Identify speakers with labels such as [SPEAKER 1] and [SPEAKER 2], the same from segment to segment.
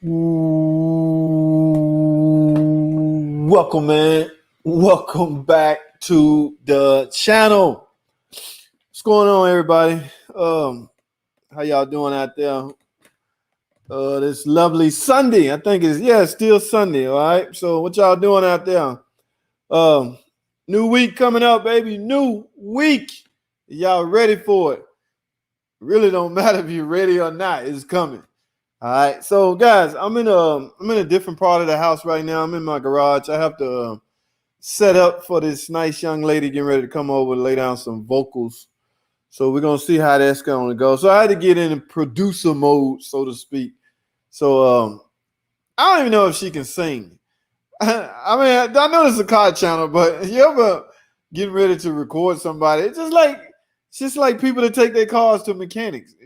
[SPEAKER 1] Welcome, man. Welcome back to the channel. What's going on, everybody? How y'all doing out there? This lovely Sunday. I think it's still Sunday. All right. So what y'all doing out there? New week coming up, baby. New week. Y'all ready for it? Really don't matter if you're ready or not. It's coming. All right, so guys, I'm in a different part of the house right now. I'm in my garage. I have to set up for this nice young lady getting ready to come over and lay down some vocals. So we're gonna see how that's gonna go. So I had to get in producer mode, so to speak. So I don't even know if she can sing. I mean, I know it's a car channel, but you ever getting ready to record somebody? It's just like people that take their cars to mechanics.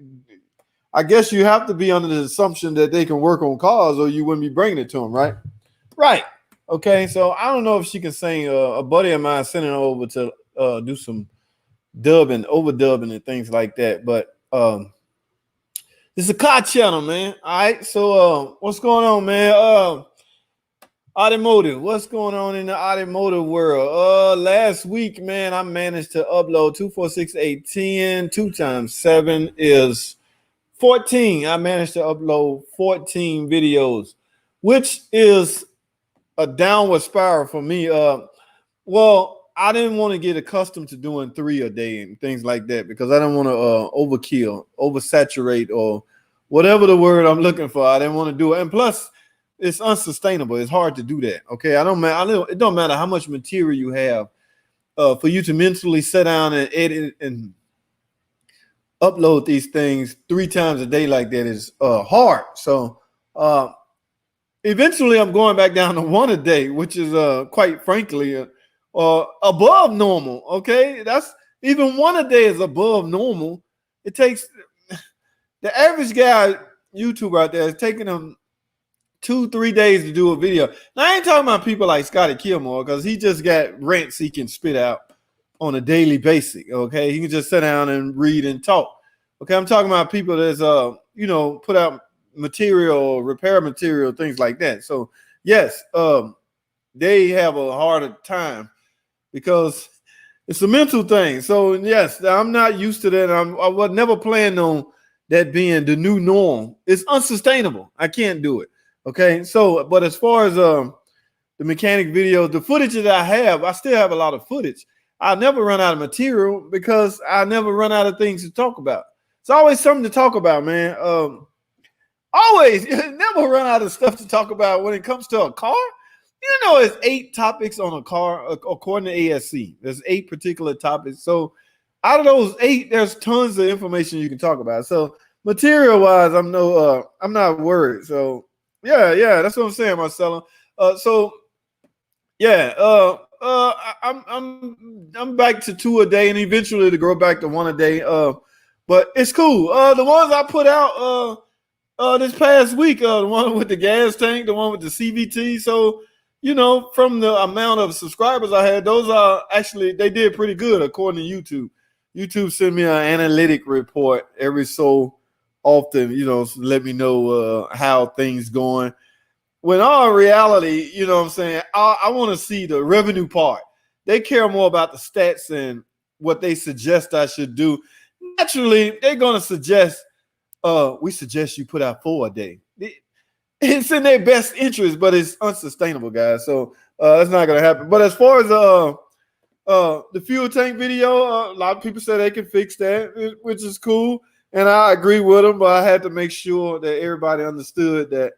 [SPEAKER 1] I guess you have to be under the assumption that they can work on cars or you wouldn't be bringing it to them, right? Right. Okay, so I don't know if she can sing. A buddy of mine sending her over to do some dubbing, overdubbing and things like that. But it's a car channel, man. All right, so what's going on, man? Automotive. What's going on in the automotive world? Last week, man, I managed to upload 246,810. 2 times 7 is 14. I managed to upload 14 videos, which is a downward spiral for me. Well, I didn't want to get accustomed to doing 3 a day and things like that because I didn't want to overkill, oversaturate, or whatever the word I'm looking for. I didn't want to do it. And plus, it's unsustainable. It's hard to do that. Okay. It don't matter how much material you have for you to mentally sit down and edit and upload these things 3 times a day like that is hard. So eventually I'm going back down to 1 a day, which is quite frankly above normal. Okay, that's even 1 a day is above normal. It takes the average guy YouTuber out there is taking them 2-3 days to do a video. Now I ain't talking about people like Scotty Kilmore because he just got rants he can spit out on a daily basis. Okay, he can just sit down and read and talk. Okay, I'm talking about people that's put out material, repair material, things like that. So yes, they have a harder time because it's a mental thing. So yes, I'm not used to that. I was never planning on that being the new norm. It's unsustainable. I can't do it. Okay, so but as far as the mechanic videos, the footage that I still have a lot of footage. I never run out of material because I never run out of things to talk about. It's always something to talk about, man. Always, you never run out of stuff to talk about when it comes to a car. You know, there's 8 topics on a car according to ASC. There's 8 particular topics. So out of those 8, there's tons of information you can talk about. So material-wise, I'm not worried. So yeah, that's what I'm saying, Marcelo. I'm back to 2 a day and eventually to grow back to 1 a day. But it's cool. The ones I put out this past week, the one with the gas tank, the one with the CVT. So, from the amount of subscribers I had, those are actually, they did pretty good according to YouTube. YouTube sent me an analytic report every so often, to let me know how things going. When all reality, you know what I'm saying, I want to see the revenue part. They care more about the stats and what they suggest I should do. Naturally, they're going to suggest, we suggest you put out 4 a day. It's in their best interest, but it's unsustainable, guys. So that's not going to happen. But as far as the fuel tank video, a lot of people say they can fix that, which is cool. And I agree with them, but I had to make sure that everybody understood that,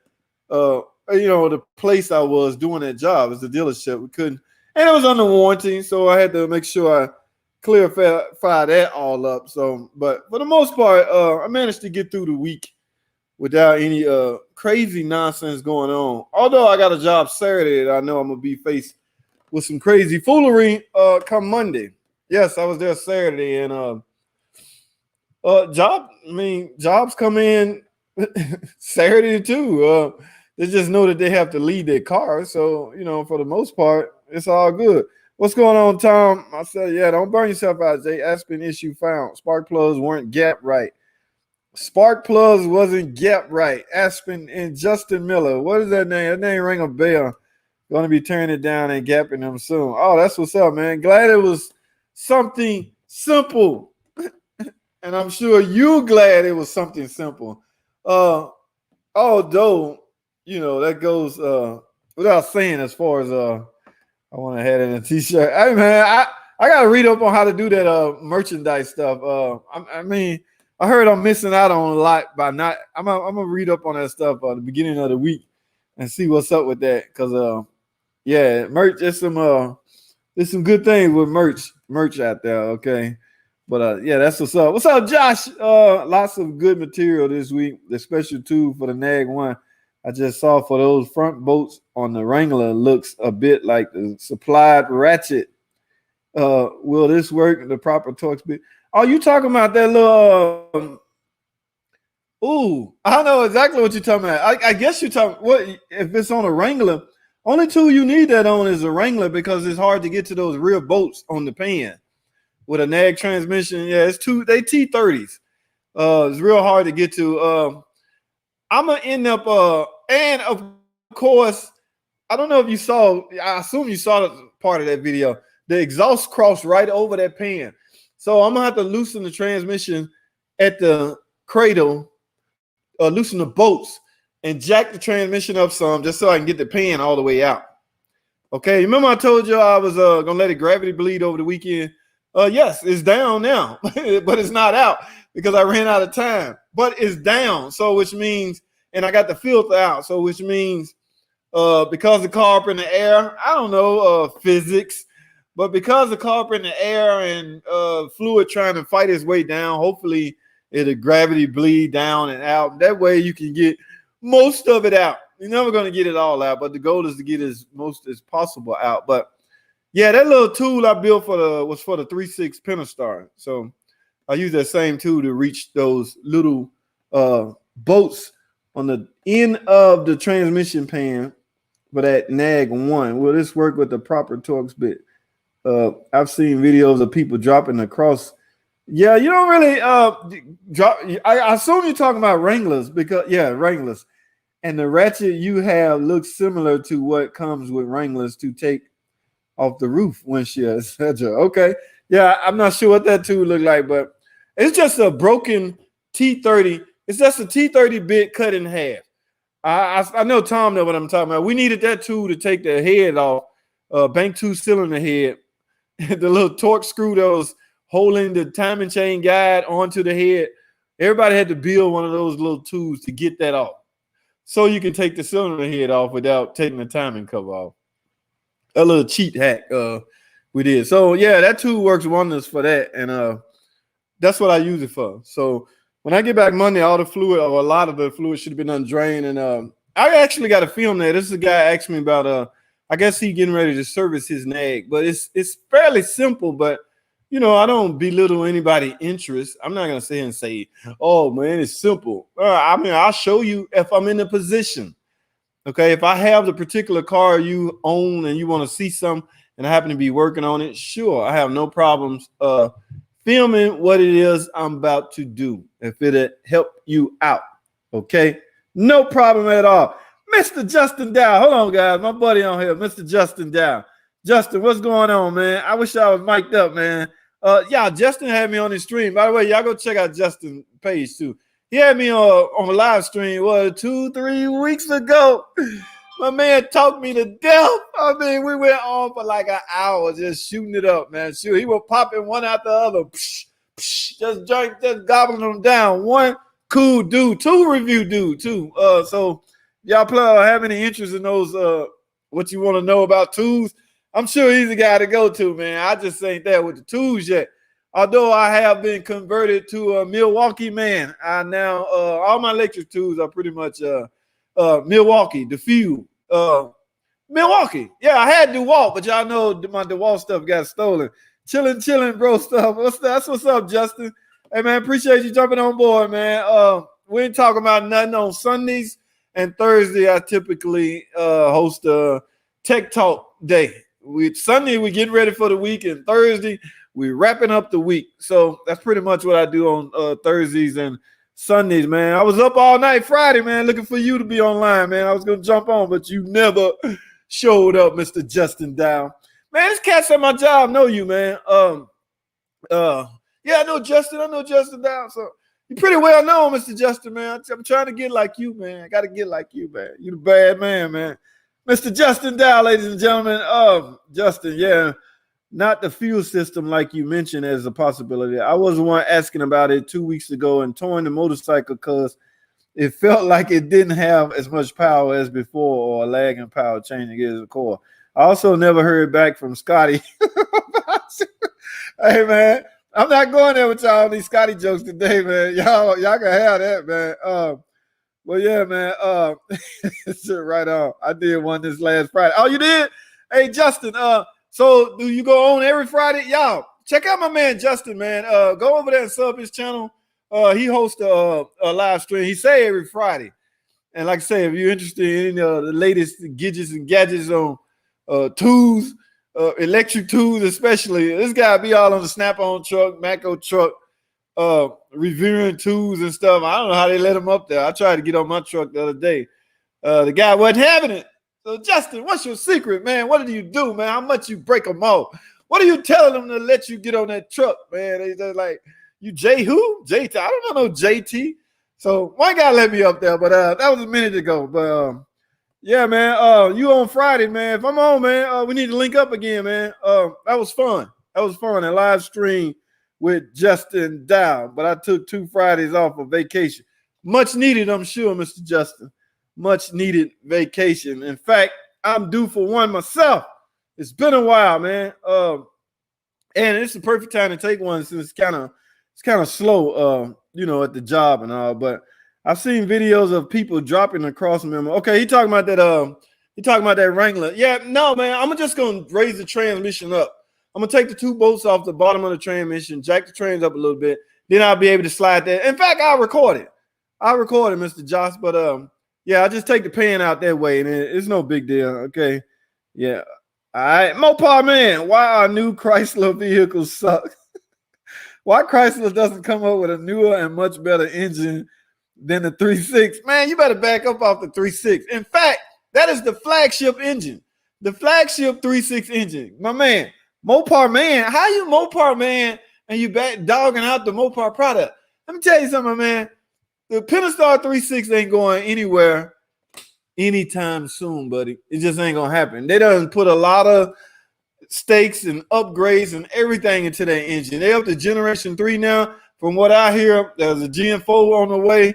[SPEAKER 1] the place I was doing that job is the dealership. We couldn't, and it was under warranty. So I had to make sure I clarify that all up. So, but for the most part, I managed to get through the week without any crazy nonsense going on. Although I got a job Saturday that I know I'm gonna be faced with some crazy foolery come Monday. Yes, I was there Saturday, and jobs come in Saturday too. They just know that they have to leave their car. So, for the most part, it's all good. What's going on, Tom? I said, yeah, don't burn yourself out, Jay. Aspen issue found. Spark plugs weren't gap right. Spark plugs wasn't Gap right. Aspen and Justin Miller. What is that name? That name ring a bell. Going to be turning it down and gapping them soon. Oh, that's what's up, man. Glad it was something simple. And I'm sure you're glad it was something simple. Although, that goes without saying as far as I want to have it in a t-shirt. Hey man, I gotta read up on how to do that merchandise stuff. I heard I'm missing out on a lot by not. I'm gonna read up on that stuff at the beginning of the week and see what's up with that. Cause merch. There's some good things with merch out there. Okay, but that's what's up. What's up, Josh? Lots of good material this week. The special tool for the Nag 1 I just saw for those front bolts on the Wrangler looks a bit like the supplied ratchet. Will this work? The proper torque speed. Oh, you talking about that little? I know exactly what you're talking about. I guess you're talking. What if it's on a Wrangler? Only tool you need that on is a Wrangler because it's hard to get to those rear bolts on the pan with a Nag transmission. Yeah, it's they T30s. It's real hard to get to. I'm gonna end up and of course, I don't know if you saw, I assume you saw part of that video. The exhaust crossed right over that pan. So I'm gonna have to loosen the transmission at the cradle, loosen the bolts, and jack the transmission up some just so I can get the pan all the way out. Okay, remember I told you I was gonna let it gravity bleed over the weekend? Yes, it's down now, but it's not out because I ran out of time. But it's down, so which means, and I got the filter out, so which means because the car up in the air, I don't know physics, but because the car up in the air and fluid trying to fight its way down, hopefully it'll gravity bleed down and out. That way you can get most of it out. You're never going to get it all out, but the goal is to get as most as possible out. But yeah, that little tool I built was for the 3.6 Pentastar. So I use that same tool to reach those little bolts on the end of the transmission pan for that Nag 1. Will this work with the proper torque bit? I've seen videos of people dropping across. Yeah, you don't really drop. I assume you're talking about Wranglers because Wranglers. And the ratchet you have looks similar to what comes with Wranglers to take off the roof windshield, etc. Okay. Yeah, I'm not sure what that tool looked like, but it's just a broken T30. It's just a T30 bit cut in half. I know Tom knows what I'm talking about. We needed that tool to take the head off, bank 2 cylinder head, the little torque screw that was holding the timing chain guide onto the head. Everybody had to build one of those little tools to get that off, so you can take the cylinder head off without taking the timing cover off. A little cheat hack we did. So yeah, that tool works wonders for that, and that's what I use it for. So when I get back Monday, all the fluid or a lot of the fluid should have been undrained, and I actually got a film there. This is a guy asked me about I guess he getting ready to service his Nag, but it's fairly simple, but I don't belittle anybody's interest. I'm not gonna sit here and say, oh man, it's simple. I'll show you if I'm in the position. Okay, if I have the particular car you own and you want to see some and I happen to be working on it, sure, I have no problems filming what it is I'm about to do if it'll help you out. Okay, no problem at all. Mr. Justin Dow, hold on, guys, my buddy on here, Mr. Justin Dow. Justin, what's going on, man? I wish I was mic'd up, man. Justin had me on his stream. By the way, y'all go check out Justin's page too. He had me on a live stream 2-3 weeks ago. My man talked me to death. I mean, we went on for like an hour just shooting it up, man. Shoot, he was popping one after the other. Just gobbling them down. One cool dude, 2 review dude too. So y'all have any interest in those what you want to know about tools? I'm sure he's the guy to go to, man. I just ain't there with the tools yet. Although I have been converted to a Milwaukee man. I now all my electric tools are pretty much Milwaukee, the few. Milwaukee. Yeah, I had DeWalt, but y'all know my DeWalt stuff got stolen. Chilling, bro stuff. That's what's up, Justin. Hey man, appreciate you jumping on board, man. We ain't talking about nothing on Sundays and Thursday. I typically host a Tech Talk day. Sunday we getting ready for the week, and Thursday we're wrapping up the week. So that's pretty much what I do on Thursdays and Sundays, man. I was up all night Friday, man, looking for you to be online, man. I was going to jump on, but you never showed up, Mr. Justin Dow. Man, this cat's at my job know you, man. Yeah, I know Justin Dow. So you pretty well know, Mr. Justin, man. I'm trying to get like you, man. I got to get like you, man. You the bad man. Mr. Justin Dow, ladies and gentlemen. Justin, yeah. Not the fuel system like you mentioned as a possibility. I was the one asking about it 2 weeks ago and towing the motorcycle because it felt like it didn't have as much power as before or a lagging power changing gears of core. I also never heard back from Scotty. Hey, man, I'm not going there with y'all on these Scotty jokes today, man. Y'all can have that, man. Well, yeah, man. Right on. I did one this last Friday. Oh, you did? Hey, Justin, so do you go on every Friday? Y'all, check out my man Justin, man. Go over there and sub his channel. He hosts a live stream. He say every Friday. And like I say, if you're interested in the latest gadgets and gadgets on tools, electric tools especially, this guy be all on the Snap-on truck, Mako truck, reviewing tools and stuff. I don't know how they let him up there. I tried to get on my truck the other day. The guy wasn't having it. So, Justin, what's your secret, man? What do you do, man? How much you break them off? What are you telling them to let you get on that truck, man? They're like, you J who? JT. I don't know no JT. So, one guy let me up there, but that was a minute ago. But, yeah, man, you on Friday, man. If I'm on, man, we need to link up again, man. That was fun. A live stream with Justin Dow. But I took 2 Fridays off of vacation. Much needed, I'm sure, Mr. Justin. Much needed vacation. In fact, I'm due for one myself. It's been a while, man. And it's the perfect time to take one since it's kind of slow, at the job and all. But I've seen videos of people dropping the cross member. Okay, he talking about that Wrangler. Yeah, no, man. I'm just gonna raise the transmission up. I'm gonna take the 2 bolts off the bottom of the transmission, jack the trans up a little bit. Then I'll be able to slide that. In fact, I'll record it, Mr. Josh. But yeah, I just take the pan out that way, and it's no big deal. Okay. Yeah. All right. Mopar man, why our new Chrysler vehicles suck? Why Chrysler doesn't come up with a newer and much better engine than the 3.6? Man, you better back up off the 3.6. In fact, that is the flagship engine. The flagship 3.6 engine. My man, Mopar man. How you Mopar man and you back dogging out the Mopar product? Let me tell you something, man. The Pentastar 3.6 ain't going anywhere anytime soon, buddy. It just ain't going to happen. They done put a lot of stakes and upgrades and everything into that engine. They're up to Generation 3 now. From what I hear, there's a Gen 4 on the way.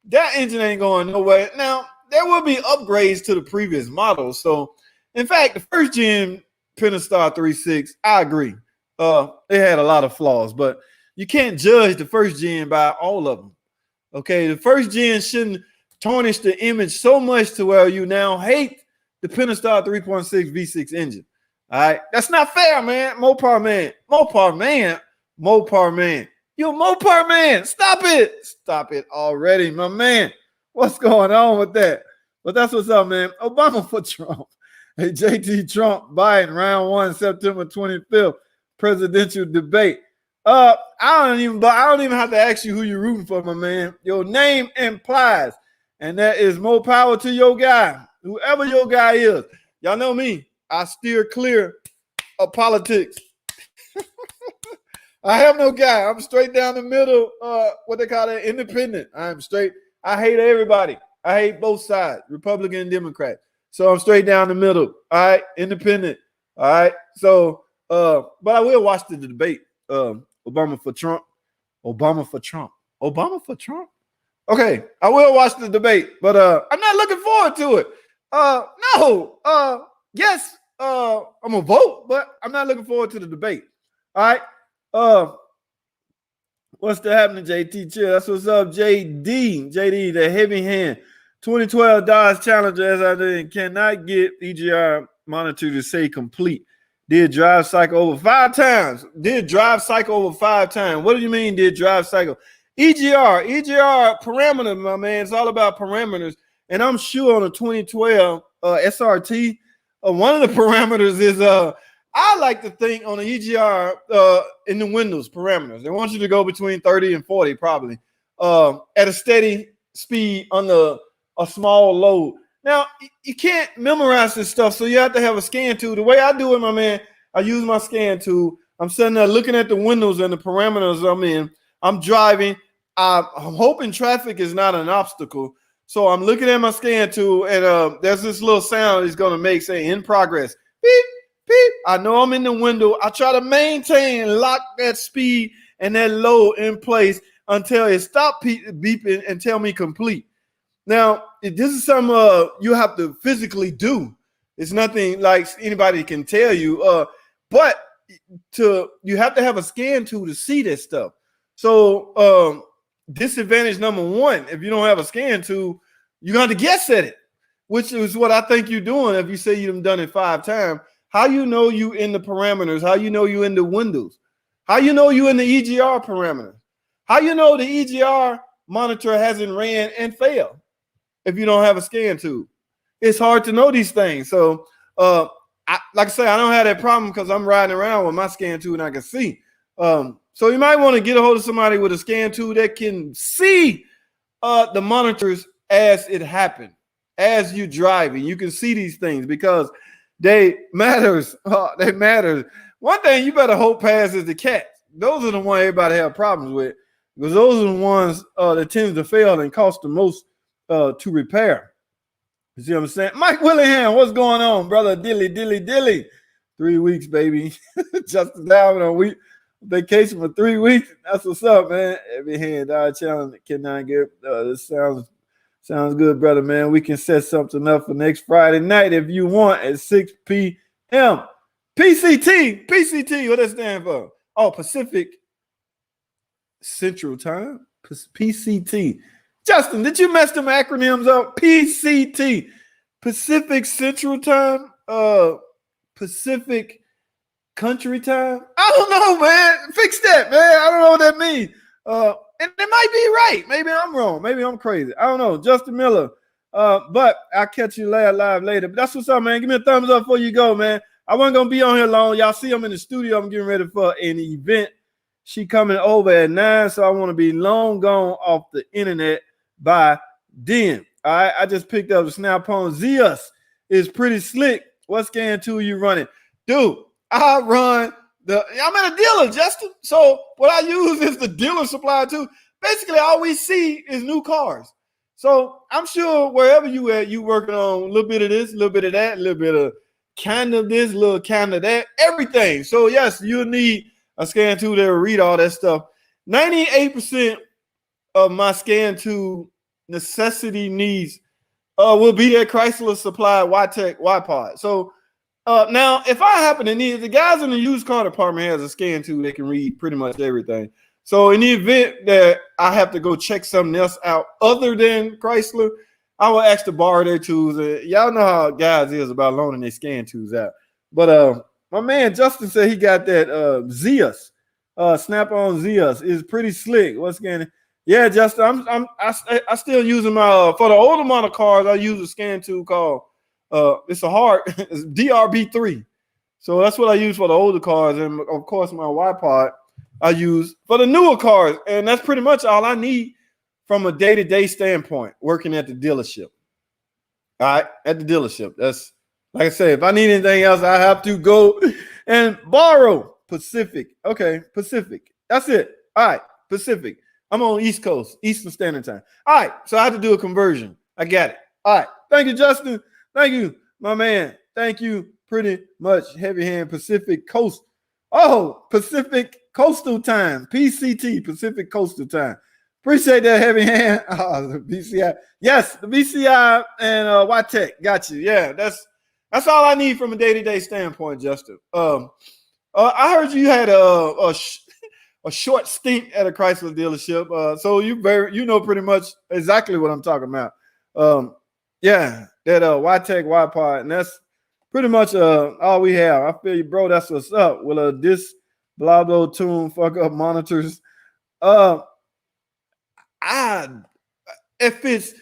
[SPEAKER 1] That engine ain't going nowhere. Now, there will be upgrades to the previous models. So, in fact, the first gen Pentastar 3.6, I agree. It had a lot of flaws, but you can't judge the first gen by all of them. Okay, the first gen shouldn't tarnish the image so much to where you now hate the Pentastar 3.6 V6 engine. All right, that's not fair, man. Mopar man. You Mopar man. Stop it already, my man. What's going on with that? But that's what's up, man. Obama for Trump. Hey, JT Trump, Biden, round 1, September 25th, presidential debate. I don't even have to ask you who you're rooting for, my man. Your name implies, and that is more power to your guy, whoever your guy is. Y'all know me. I steer clear of politics. I have no guy. I'm straight down the middle. What they call it, independent. I'm straight. I hate everybody. I hate both sides, Republican and Democrat. So I'm straight down the middle. All right, independent. All right. So, but I will watch the debate. Obama for Trump. Okay, I will watch the debate, but I'm not looking forward to it. No. Yes, I'm gonna vote, but I'm not looking forward to the debate. All right. What's happening, JT Chill? That's what's up, JD, the heavy hand. 2012 Dodge Challenger, as I did, cannot get EGR monitor to say complete. Did drive cycle over 5 times. What do you mean did drive cycle? EGR parameter, my man. It's all about parameters. And I'm sure on the 2012 SRT, one of the parameters is I like to think on the EGR in the Windows parameters. They want you to go between 30 and 40 probably. at a steady speed under a small load. Now, you can't memorize this stuff, so you have to have a scan tool. The way I do it, my man, I use my scan tool. I'm sitting there looking at the windows and the parameters I'm in. I'm driving. I'm hoping traffic is not an obstacle. So I'm looking at my scan tool, and there's this little sound it's going to make, say, in progress. Beep, beep. I know I'm in the window. I try to maintain and lock that speed and that load in place until it stops beeping and tell me complete. Now, this is something you have to physically do. It's nothing like anybody can tell you. But you have to have a scan tool to see this stuff. So disadvantage number one, if you don't have a scan tool, you're going to guess at it, which is what I think you're doing if you say you've done it 5 times. How you know you in the parameters? How you know you in the windows? How you know you in the EGR parameters? How you know the EGR monitor hasn't ran and failed if you don't have a scan tool? It's hard to know these things. So like I say, I don't have that problem because I'm riding around with my scan tool and I can see. So you might want to get a hold of somebody with a scan tool that can see the monitors as it happened, as you driving. You can see these things because they matters. They matter. One thing you better hope pass is the cats. Those are the ones everybody have problems with because those are the ones that tend to fail and cost the most to repair. You see what I'm saying? Mike Willingham, what's going on, brother? Dilly. 3 weeks, baby. Justin Down on week vacation for 3 weeks. That's what's up, man. Every hand challenge cannot get. This sounds good, brother, man. We can set something up for next Friday night if you want at 6 p.m. PCT, what does that stand for? Oh, Pacific Central Time. PCT. Justin, did you mess them acronyms up? PCT, Pacific Central Time, Pacific Country Time. I don't know, man. Fix that, man. I don't know what that means. And it might be right. Maybe I'm wrong. Maybe I'm crazy. I don't know. Justin Miller. But I'll catch you live later. But that's what's up, man. Give me a thumbs up before you go, man. I wasn't going to be on here long. Y'all see I'm in the studio. I'm getting ready for an event. She coming over at 9, so I want to be long gone off the internet by then. All right, I just picked up the Snap-on Zeus. It's pretty slick. What scan tool you running? Dude, I'm in a dealer, Justin. So what I use is the dealer supply too. Basically, all we see is new cars. So I'm sure wherever you at, you working on a little bit of this, a little bit of that, a little bit of kind of this, a little kind of that, everything. So yes, you'll need a scan tool that will read all that stuff. 98% of my scan tool necessity needs will be that Chrysler supplied YTech Y-Pod. So now, if I happen to need, the guys in the used car department has a scan tool that can read pretty much everything. So in the event that I have to go check something else out other than Chrysler, I will ask to borrow their tools. Y'all know how guys is about loaning their scan tools out. But my man Justin said he got that Zeus, Snap-on Zeus. Is pretty slick. What's scanning? Yeah, Justin, I still using my for the older model cars. I use a scan tool called it's DRB3. So that's what I use for the older cars, and of course my Y-Pod I use for the newer cars, and that's pretty much all I need from a day-to-day standpoint working at the dealership. All right, at the dealership. That's like I said, if I need anything else, I have to go and borrow. Pacific. Okay, Pacific. That's it. All right, Pacific. I'm on East Coast, Eastern Standard Time. All right, so I have to do a conversion. I got it. All right. Thank you, Justin. Thank you, my man. Thank you pretty much. Heavy hand Pacific Coast. Oh, Pacific Coastal Time. PCT, Pacific Coastal Time. Appreciate that, heavy hand. Oh, the BCI. Yes, the BCI and YTech. Got you. Yeah, that's all I need from a day-to-day standpoint, Justin. I heard you had a short stint at a Chrysler dealership. So you know pretty much exactly what I'm talking about. Yeah, that YTech Y-Pod, and that's pretty much all we have. I feel you, bro. That's what's up. With this blah blah tune fuck up monitors. If it's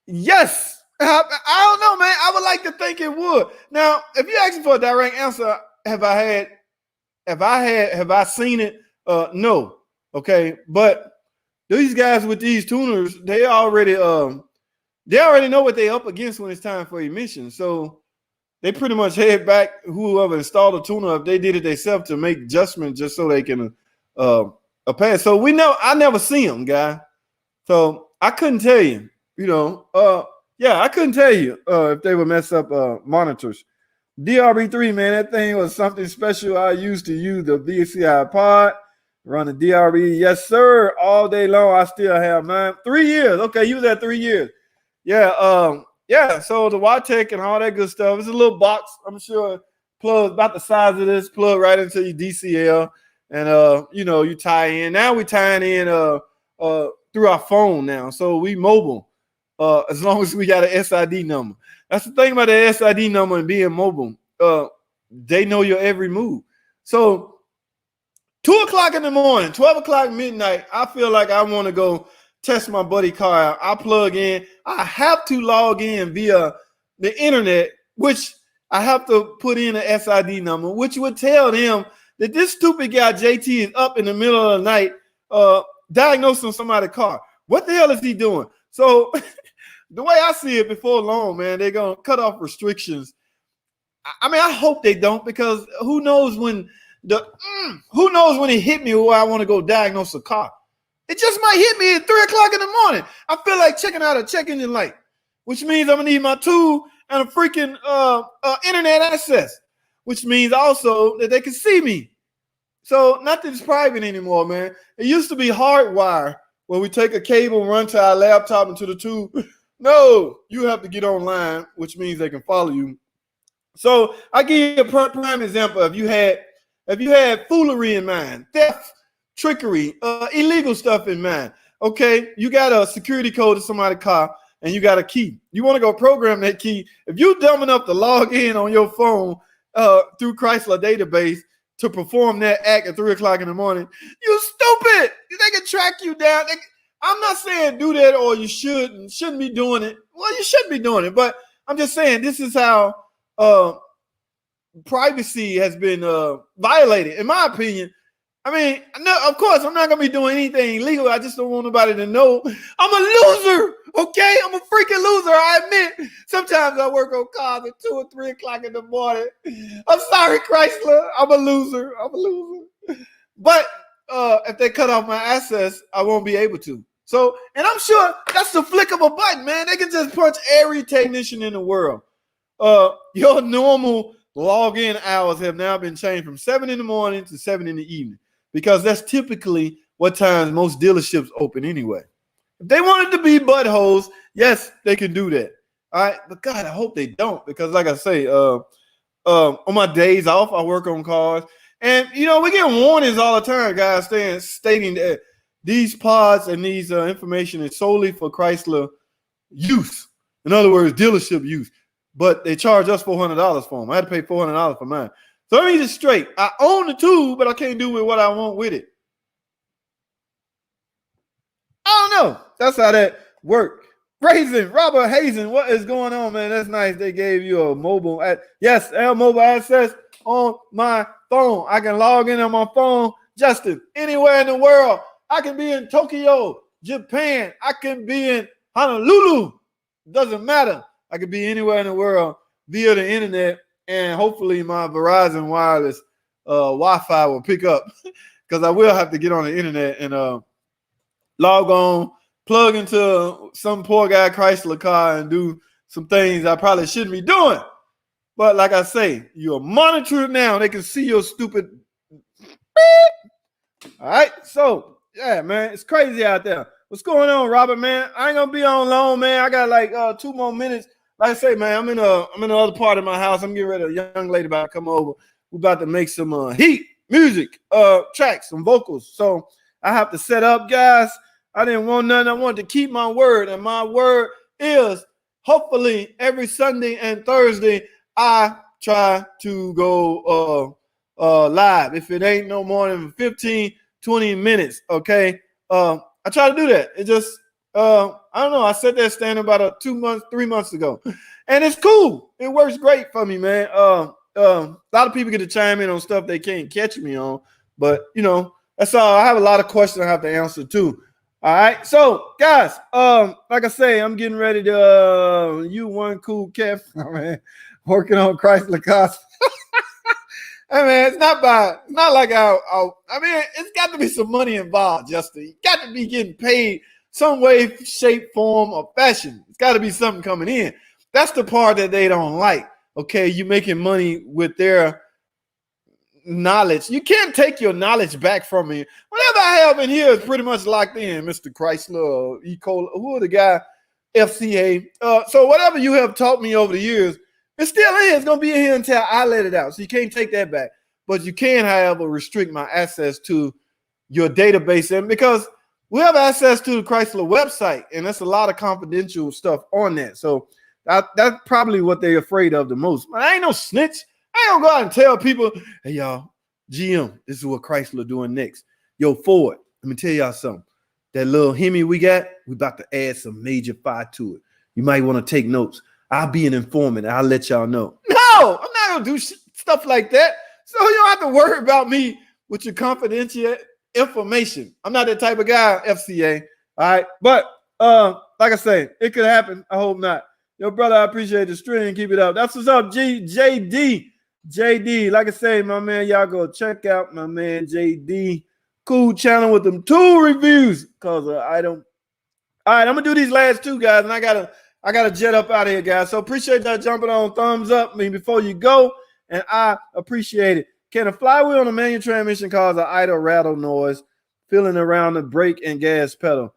[SPEAKER 1] yes, I don't know, man. I would like to think it would. Now, if you ask me for a direct answer, have I seen it? No. Okay, but These guys with these tuners, they already know what they're up against when it's time for emissions. So they pretty much head back, whoever installed the tuner, if they did it themselves, to make adjustments just so they can pass. So I never see them, guy. So I couldn't tell you, I couldn't tell you if they would mess up monitors. DRB3, man, that thing was something special. I used to use the VCI pod, run the DRB, yes, sir, all day long. I still have mine. 3 years. Okay, you was at 3 years. Yeah, so the Watech and all that good stuff. It's a little box, I'm sure, plug about the size of this, plug right into your DCL, and you tie in. Now we tying in through our phone now, so we mobile. As long as we got an SID number. That's the thing about the SID number and being mobile. They know your every move. So 2 o'clock in the morning, 12 o'clock midnight, I feel like I want to go test my buddy car out. I plug in. I have to log in via the internet, which I have to put in an SID number, which would tell them that this stupid guy JT is up in the middle of the night diagnosing somebody's car. What the hell is he doing? So the way I see it, before long, man, they're going to cut off restrictions. I mean, I hope they don't, because who knows when it hit me where I want to go diagnose a car. It just might hit me at 3 o'clock in the morning. I feel like checking out a check engine light, which means I'm going to need my tool and a freaking internet access, which means also that they can see me. So nothing's private anymore, man. It used to be hardwired, where we take a cable, run to our laptop into the tube. No, you have to get online, which means they can follow you. So I give you a prime example. If you had foolery in mind, theft, trickery, illegal stuff in mind, okay, you got a security code to somebody's car and you got a key. You want to go program that key. If you're dumb enough to log in on your phone through Chrysler database to perform that act at 3 o'clock in the morning, you stupid. They can track you down. I'm not saying do that or you shouldn't be doing it. Well, you should be doing it, but I'm just saying this is how privacy has been violated, in my opinion. I mean, no, of course, I'm not going to be doing anything illegal. I just don't want nobody to know. I'm a loser, okay? I'm a freaking loser, I admit. Sometimes I work on cars at 2 or 3 o'clock in the morning. I'm sorry, Chrysler. I'm a loser. But if they cut off my access, I won't be able to. So, and I'm sure that's the flick of a button, man. They can just punch every technician in the world. Your normal login hours have now been changed from 7 in the morning to 7 in the evening, because that's typically what times most dealerships open anyway. If they wanted to be buttholes, yes, they can do that. All right, but God, I hope they don't, because like I say, on my days off, I work on cars, and we get warnings all the time, guys, stating that these pods and these information is solely for Chrysler use. In other words, dealership use. But they charge us $400 for them. I had to pay $400 for mine. So let me just straight. I own the tool, but I can't do with what I want with it. I don't know. That's how that works. Robert Hazen, what is going on, man? That's nice. They gave you a mobile. Yes, mobile access on my phone. I can log in on my phone, Justin, anywhere in the world. I can be in Tokyo, Japan. I can be in Honolulu. Doesn't matter. I could be anywhere in the world via the internet, and hopefully my Verizon wireless Wi-Fi will pick up, because I will have to get on the internet and log on, plug into some poor guy Chrysler car and do some things I probably shouldn't be doing. But like I say, you're monitored now. They can see your stupid beep. All right, so yeah, man, it's crazy out there. What's going on, Robert, man? I ain't gonna be on long, man. I got like 2 more minutes. Like I say, man, I'm in the other part of my house. I'm getting ready. A young lady about to come over. We're about to make some heat music, tracks, some vocals. So I have to set up, guys. I didn't want nothing. I wanted to keep my word, and my word is hopefully every Sunday and Thursday I try to go live. If it ain't no more than 15, 20 minutes, okay? I try to do that. It just I don't know. I set that standard about 3 months ago, and it's cool. It works great for me, man. A lot of people get to chime in on stuff they can't catch me on, but that's all. I have a lot of questions I have to answer too. All right, so guys, like I say, I'm getting ready to you one cool Kev, man, working on Chrysler cars. Hey man, it's not like I mean, it's got to be some money involved, Justin. You got to be getting paid some way, shape, form, or fashion. It's got to be something coming in. That's the part that they don't like. Okay, you making money with their knowledge. You can't take your knowledge back from me. Whatever I have in here is pretty much locked in, Mr. Chrysler or who are the guy, FCA. So whatever you have taught me over the years, it still is. It's going to be in here until I let it out. So you can't take that back. But you can, however, restrict my access to your database. And because we have access to the Chrysler website, and there's a lot of confidential stuff on that. So that's probably what they're afraid of the most. But I ain't no snitch. I don't go out and tell people, hey, y'all, GM, this is what Chrysler doing next. Yo, Ford, let me tell y'all something. That little Hemi we got, we about to add some major fire to it. You might want to take notes. I'll be an informant. I'll let y'all know. No, I'm not going to do stuff like that. So you don't have to worry about me with your confidential information. I'm not that type of guy, FCA. All right. But like I say, it could happen. I hope not. Yo, brother, I appreciate the stream. Keep it up. That's what's up, JD, like I say, my man, y'all go check out my man JD. Cool channel with them 2 reviews. Cause item. All right, I'm gonna do these last 2 guys, and I gotta jet up out of here, guys. So appreciate that jumping on thumbs up me before you go, and I appreciate it. Can a flywheel on a manual transmission cause an idle rattle noise, feeling around the brake and gas pedal?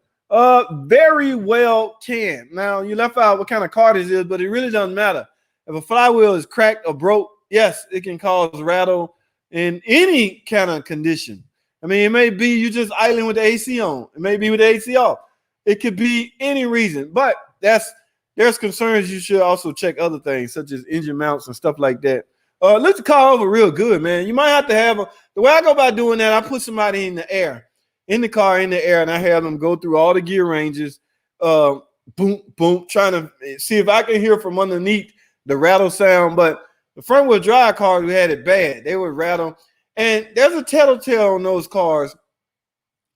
[SPEAKER 1] Very well can. Now you left out what kind of car this is, but it really doesn't matter. If a flywheel is cracked or broke, yes, it can cause rattle in any kind of condition. I mean, it may be you just idling with the AC on. It may be with the AC off. It could be any reason, but there's concerns you should also check other things such as engine mounts and stuff like that. Lift the car over real good, man. You might have to have the way I go about doing that, I put somebody in the air, in the car, in the air, and I have them go through all the gear ranges, boom, boom, trying to see if I can hear from underneath the rattle sound. But the front wheel drive cars, we had it bad. They would rattle. And there's a telltale on those cars,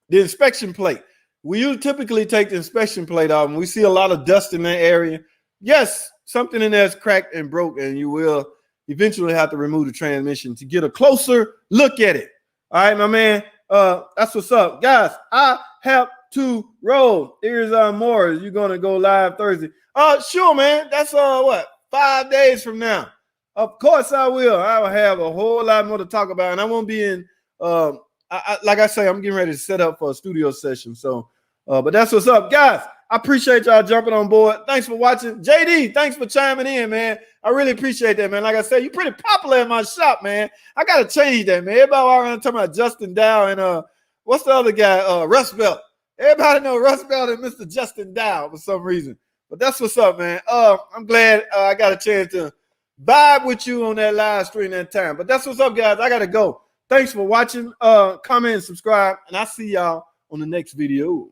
[SPEAKER 1] the inspection plate. We typically take the inspection plate off, and we see a lot of dust in that area. Yes, something in there is cracked and broke, and you will eventually have to remove the transmission to get a closer look at it. All right, my man. That's what's up. Guys, I have to roll. Here's more. You're gonna go live Thursday. Sure, man. That's 5 days from now. Of course I will. I will have a whole lot more to talk about, and I won't be in like I say, I'm getting ready to set up for a studio session. So but that's what's up, guys. I appreciate y'all jumping on board. Thanks for watching. JD, thanks for chiming in, man. I really appreciate that, man. Like I said, you're pretty popular in my shop, man. I got to change that, man. Everybody around talking about Justin Dow and what's the other guy? Rust Belt. Everybody know Rust Belt and Mr. Justin Dow for some reason. But that's what's up, man. I'm glad I got a chance to vibe with you on that live stream that time. But that's what's up, guys. I got to go. Thanks for watching. Comment and subscribe. And I'll see y'all on the next video.